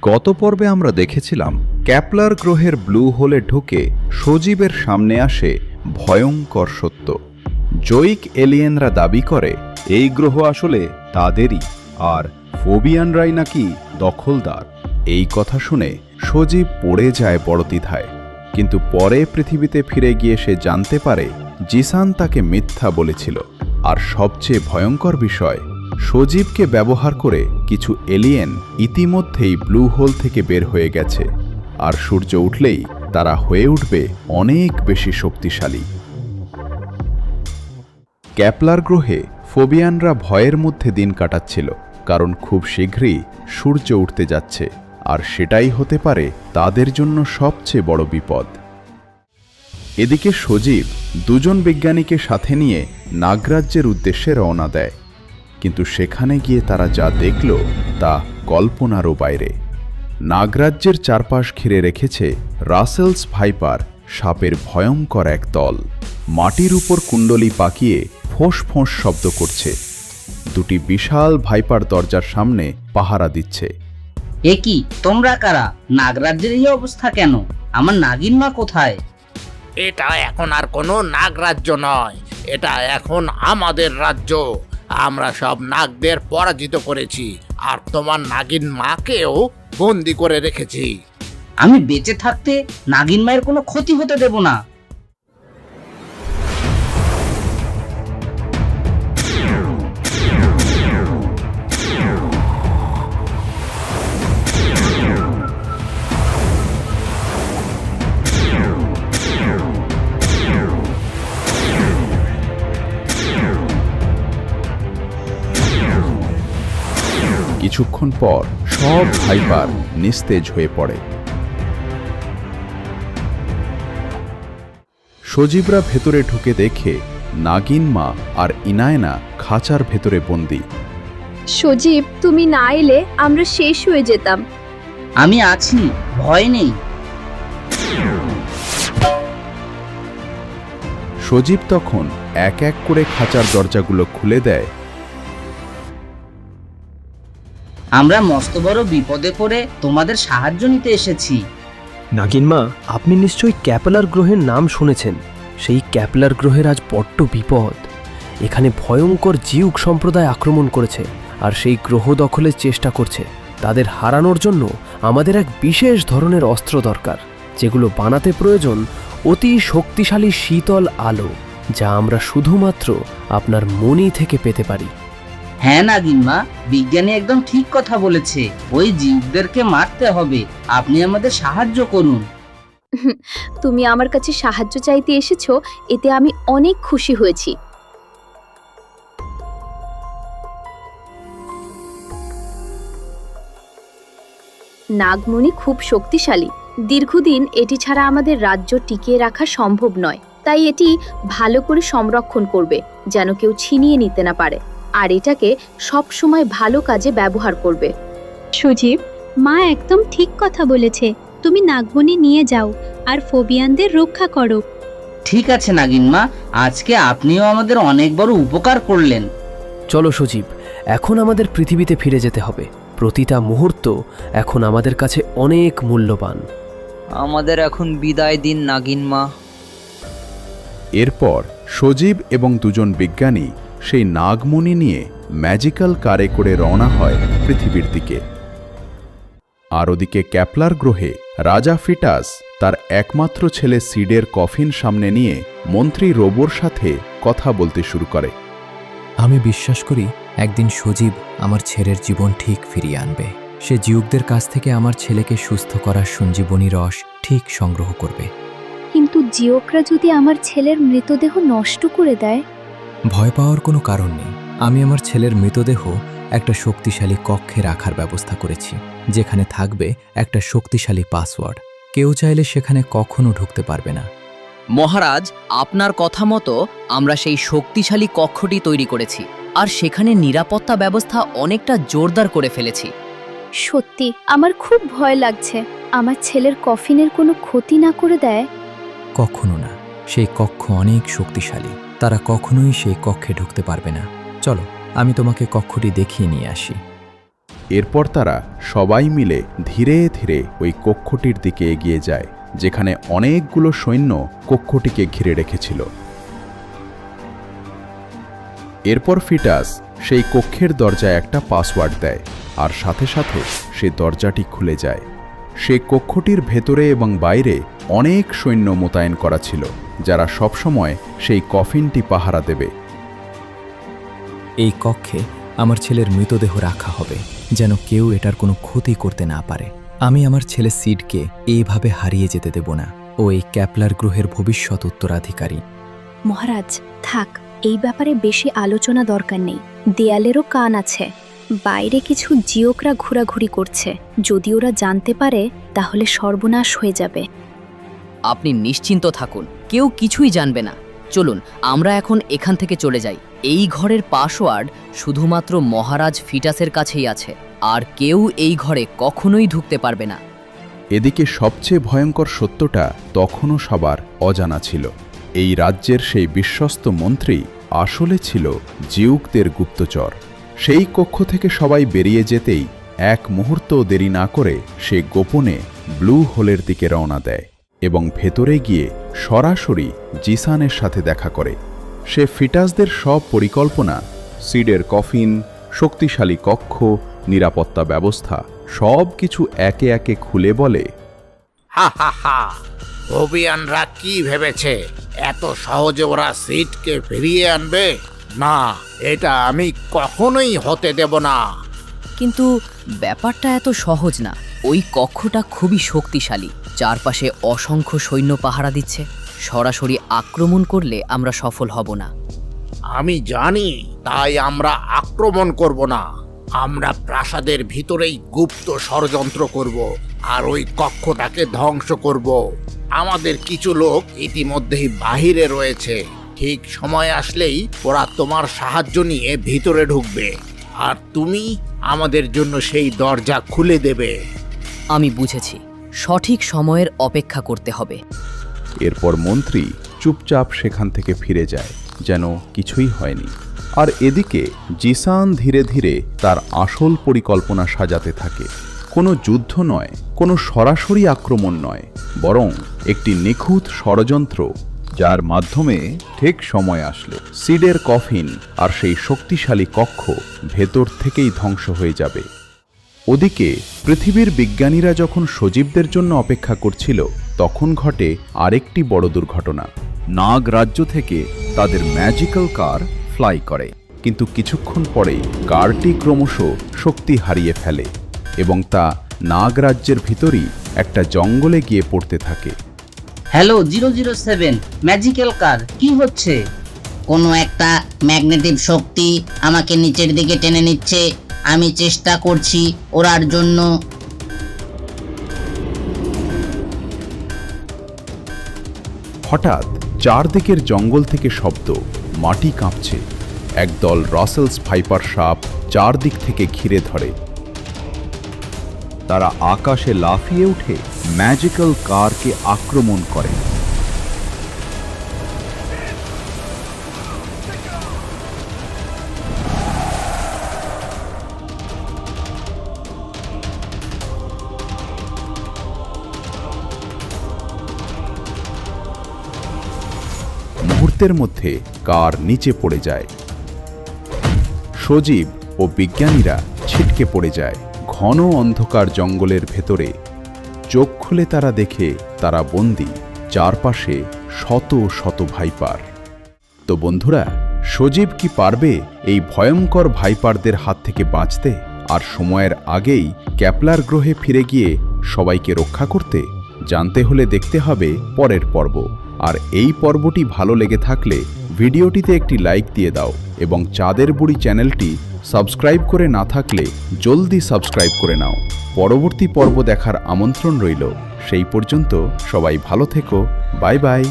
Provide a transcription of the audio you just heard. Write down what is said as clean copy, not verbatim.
গত পর্বে আমরা দেখেছিলাম ক্যাপলার গ্রহের ব্লু হোলে ঢুকে সজীবের সামনে আসে ভয়ঙ্কর সত্য। জৈক এলিয়েনরা দাবি করে এই গ্রহ আসলে তাদেরই, আর ফোবিয়ানরাই নাকি দখলদার। এই কথা শুনে সজীব পড়ে যায় বড় দ্বিধায়, কিন্তু পরে পৃথিবীতে ফিরে গিয়ে সে জানতে পারে জিসান তাকে মিথ্যা বলেছিল। আর সবচেয়ে ভয়ঙ্কর বিষয়, সজীবকে ব্যবহার করে কিছু এলিয়েন ইতিমধ্যেই ব্লু হোল থেকে বের হয়ে গেছে, আর সূর্য উঠলেই তারা হয়ে উঠবে অনেক বেশি শক্তিশালী। ক্যাপলার গ্রহে ফোবিয়ানরা ভয়ের মধ্যে দিন কাটাচ্ছিল, কারণ খুব শীঘ্রই সূর্য উঠতে যাচ্ছে, আর সেটাই হতে পারে তাদের জন্য সবচেয়ে বড় বিপদ। এদিকে সজীব দুজন বিজ্ঞানীকে সাথে নিয়ে নাগরাজ্যের উদ্দেশ্যে রওনা দেয়, কিন্তু সেখানে গিয়ে তারা যা দেখল তা কল্পনারও বাইরে। নাগরাজ্যের চারপাশ ঘিরে রেখেছে রাসেলস ভাইপার সাপের ভয়ঙ্কর এক দল। মাটির উপর কুণ্ডলী পাকিয়ে ফোঁস ফোঁস শব্দ করছে। দুটি বিশাল ভাইপার দরজার সামনে পাহারা দিচ্ছে। এ কি, তোমরা কারা? নাগরাজ্যের এই অবস্থা কেন? আমার নাগিন মা কোথায়? এটা এখন আর কোনো নাগরাজ্য নয়, এটা এখন আমাদের রাজ্য। আমরা সব নাগদের পরাজিত করেছি, আর তোমার নাগিন মাকেও বন্দি করে রেখেছি। আমি বেঁচে থাকতে নাগিন মায়ের কোনো ক্ষতি হতে দেব না। কিছুক্ষণ পর সব ভাইপার নিস্তেজ হয়ে পড়ে। সজীবরা ভেতরে ঢুকে দেখে নাগিন মা আর ইনায়না খাঁচার ভেতরে বন্দী। সজীব, তুমি না এলে আমরা শেষ হয়ে যেতাম। আমি আছি, ভয় নেই। সজীব তখন এক এক করে খাঁচার দরজাগুলো খুলে দেয়। আমরা মস্ত বড় বিপদে পড়ে তোমাদের সাহায্য নিতে এসেছি। নাগিনমা, আপনি নিশ্চয়ই ক্যাপলার গ্রহের নাম শুনেছেন। সেই ক্যাপলার গ্রহের আজ বড্ড বিপদ। এখানে ভয়ঙ্কর জিউক সম্প্রদায় আক্রমণ করেছে, আর সেই গ্রহ দখলের চেষ্টা করছে। তাদের হারানোর জন্য আমাদের এক বিশেষ ধরনের অস্ত্র দরকার, যেগুলো বানাতে প্রয়োজন অতি শক্তিশালী শীতল আলো, যা আমরা শুধুমাত্র আপনার মনি থেকে পেতে পারি। হ্যাঁ নাগিন মা, বিজ্ঞানী একদম ঠিক কথা বলেছে। ওই জীবদেরকে মারতে হবে। আপনি আমাদের সাহায্য করুন। তুমি আমার কাছে সাহায্য চাইতে এসেছো, এতে আমি অনেক খুশি হয়েছি। নাগমণি খুব শক্তিশালী। দীর্ঘদিন এটি ছাড়া আমাদের রাজ্য টিকিয়ে রাখা সম্ভব নয়, তাই এটি ভালো করে সংরক্ষণ করবে, যেন কেউ ছিনিয়ে নিতে না পারে, আর এটাকে সব সময় ভালো কাজে ব্যবহার করবে। সজীব, মা একদম ঠিক কথা বলেছে। তুমি নাগমণি নিয়ে যাও আর ফোবিয়ানদের রক্ষা করো। ঠিক আছে নাগিন মা, আজকে আপনিও আমাদের অনেক বড় উপকার করলেন। চলো সজীব, এখন আমাদের পৃথিবীতে ফিরে যেতে হবে। প্রতিটা মুহূর্ত এখন আমাদের কাছে অনেক মূল্যবান। আমাদের এখন বিদায় দিন নাগিন মা। এরপর সজীব এবং দুজন বিজ্ঞানী সেই নাগমণি নিয়ে ম্যাজিক্যাল কারে করে রওনা হয় পৃথিবীর দিকে। আর ওদিকে ক্যাপলার গ্রহে রাজা ফিটাস তার একমাত্র ছেলে সিডের কফিন সামনে নিয়ে মন্ত্রী রোবোর সাথে কথা বলতে শুরু করে। আমি বিশ্বাস করি একদিন সজীব আমার ছেলের জীবন ঠিক ফিরিয়ে আনবে। সে জিউকদের কাছ থেকে আমার ছেলেকে সুস্থ করার সঞ্জীবনী রস ঠিক সংগ্রহ করবে। কিন্তু জিওকরা যদি আমার ছেলের মৃতদেহ নষ্ট করে দেয়? ভয় পাওয়ার কোনো কারণ নেই। আমি আমার ছেলের মৃতদেহ একটা শক্তিশালী কক্ষে রাখার ব্যবস্থা করেছি, যেখানে থাকবে একটা শক্তিশালী পাসওয়ার্ড। কেউ চাইলে সেখানে কখনো ঢুকতে পারবে না। মহারাজ, আপনার কথা মতো আমরা সেই শক্তিশালী কক্ষটি তৈরি করেছি, আর সেখানে নিরাপত্তা ব্যবস্থা অনেকটা জোরদার করে ফেলেছি। সত্যি আমার খুব ভয় লাগছে। আমার ছেলের কফিনের কোনো ক্ষতি না করে দেয়? কখনো না। সেই কক্ষ অনেক শক্তিশালী, তারা কখনোই সেই কক্ষে ঢুকতে পারবে না। চলো, আমি তোমাকে কক্ষটি দেখিয়ে নিয়ে আসি। এরপর তারা সবাই মিলে ধীরে ধীরে ওই কক্ষটির দিকে এগিয়ে যায়, যেখানে অনেকগুলো সৈন্য কক্ষটিকে ঘিরে রেখেছিল। এরপর ফিটাস সেই কক্ষের দরজায় একটা পাসওয়ার্ড দেয়, আর সাথে সাথে সে দরজাটি খুলে যায়। সে কক্ষটির ভেতরে এবং বাইরে অনেক সৈন্য মোতায়েন করা ছিল, যারা সবসময় সেই কফিনটি পাহারা দেবে। এই কক্ষে আমার ছেলের মৃতদেহ রাখা হবে, যেন কেউ এটার কোনো ক্ষতি করতে না পারে। আমি আমার ছেলে সিডকে এইভাবে হারিয়ে যেতে দেব না। ও এই ক্যাপলার গ্রহের ভবিষ্যৎ উত্তরাধিকারী। মহারাজ, থাক, এই ব্যাপারে বেশি আলোচনা দরকার নেই। দেয়ালেরও কান আছে। বাইরে কিছু জিওকরা ঘোরাঘুরি করছে। যদি ওরা জানতে পারে তাহলে সর্বনাশ হয়ে যাবে। আপনি নিশ্চিন্ত থাকুন, কেউ কিছুই জানবে না। চলুন আমরা এখন এখান থেকে চলে যাই। এই ঘরের পাসওয়ার্ড শুধুমাত্র মহারাজ ফিটাসের কাছেই আছে, আর কেউ এই ঘরে কখনোই ঢুকতে পারবে না। এদিকে সবচেয়ে ভয়ঙ্কর সত্যটা তখনও সবার অজানা ছিল। এই রাজ্যের সেই বিশ্বস্ত মন্ত্রী আসলে ছিল জিউকদের গুপ্তচর। সেই কক্ষ থেকে সবাই বেরিয়ে যেতেই এক মুহূর্তও দেরি না করে সে গোপনে ব্লু হোলের দিকে রওনা দেয় এবং ভেতরে গিয়ে সরাসরি জিসানের সাথে দেখা করে। সে ফিটাসদের সব পরিকল্পনা, সিডের কফিন, শক্তিশালী কক্ষ, নিরাপত্তা ব্যবস্থা সব কিছু একে একে খুলে বলে, হা হা হা, ফোবিয়ানরা কি ভেবেছে এত সহজে ওরা সিটকে ফিরিয়ে আনবে? না, এটা আমি কখনোই হতে দেব না। কিন্তু ব্যাপারটা এত সহজ না। ওই কক্ষটা খুবই শক্তিশালী, চারপাশে অসংখ্য সৈন্য পাহারা দিচ্ছে। সরাসরি আক্রমণ করলে আমরা সফল হব না। আমি জানি, তাই আমরা আক্রমণ করব না। আমরা প্রাসাদের ভিতরেই গুপ্ত ষড়যন্ত্র করব আর ওই কক্ষটাকে ধ্বংস করব। আমাদের কিছু লোক ইতিমধ্যেই বাহিরে রয়েছে। ঠিক সময় আসলেই ওরা তোমার সাহায্য নিয়ে ভিতরে ঢুকবে, আর তুমি আমাদের জন্য সেই দরজা খুলে দেবে। আমি বুঝেছি, সঠিক সময়ের অপেক্ষা করতে হবে। এরপর মন্ত্রী চুপচাপ সেখান থেকে ফিরে যায়, যেন কিছুই হয়নি। আর এদিকে জিসান ধীরে ধীরে তার আসল পরিকল্পনা সাজাতে থাকে। কোনো যুদ্ধ নয়, কোনো সরাসরি আক্রমণ নয়, বরং একটি নিখুঁত ষড়যন্ত্র, যার মাধ্যমে ঠিক সময় আসলে সিডের কফিন আর সেই শক্তিশালী কক্ষ ভেতর থেকেই ধ্বংস হয়ে যাবে। ওদিকে পৃথিবীর বিজ্ঞানীরা যখন সজীবদের জন্য অপেক্ষা করছিল, তখন ঘটে আরেকটি বড় দুর্ঘটনা। নাগ রাজ্য থেকে তাদের ম্যাজিক্যাল কার ফ্লাই করে, কিন্তু কিছুক্ষণ পরেই কারটি ক্রমশ শক্তি হারিয়ে ফেলে এবং তা নাগ রাজ্যের ভিতরই একটা জঙ্গলে গিয়ে পড়তে থাকে। হ্যালো 007, ম্যাজিক্যাল কার, কি হচ্ছে? কোনো একটা ম্যাগনেটিক শক্তি আমাকে নিচের দিকে টেনে নিচ্ছে। আমি চেষ্টা করছি ওড়ার জন্য। হঠাৎ চারদিকের জঙ্গল থেকে শব্দ, মাটি কাঁপছে। একদল রাসেলস ভাইপার সাপ চারদিক থেকে ঘিরে ধরে। তারা আকাশে লাফিয়ে উঠে ম্যাজিক্যাল কারকে আক্রমণ করে। মুহূর্তের মধ্যে কার নিচে পড়ে যায়। সজীব ও বিজ্ঞানীরা ছিটকে পড়ে যায় ঘন অন্ধকার জঙ্গলের ভেতরে। চোখ খুলে তারা দেখে তারা বন্দী, চারপাশে শত শত ভাইপার। তো বন্ধুরা, সজীব কি পারবে এই ভয়ঙ্কর ভাইপারদের হাত থেকে বাঁচতে আর সময়ের আগেই ক্যাপলার গ্রহে ফিরে গিয়ে সবাইকে রক্ষা করতে? জানতে হলে দেখতে হবে পরের পর্ব। আর এই পর্বটি ভালো লেগে থাকলে ভিডিওটিতে একটি লাইক দিয়ে দাও এবং চাঁদের বুড়ি চ্যানেলটি সাবস্ক্রাইব করে না থাকলে জলদি সাবস্ক্রাইব করে নাও। পরবর্তী পর্ব দেখার আমন্ত্রণ রইল। সেই পর্যন্ত সবাই ভালো থেকো। Bye bye.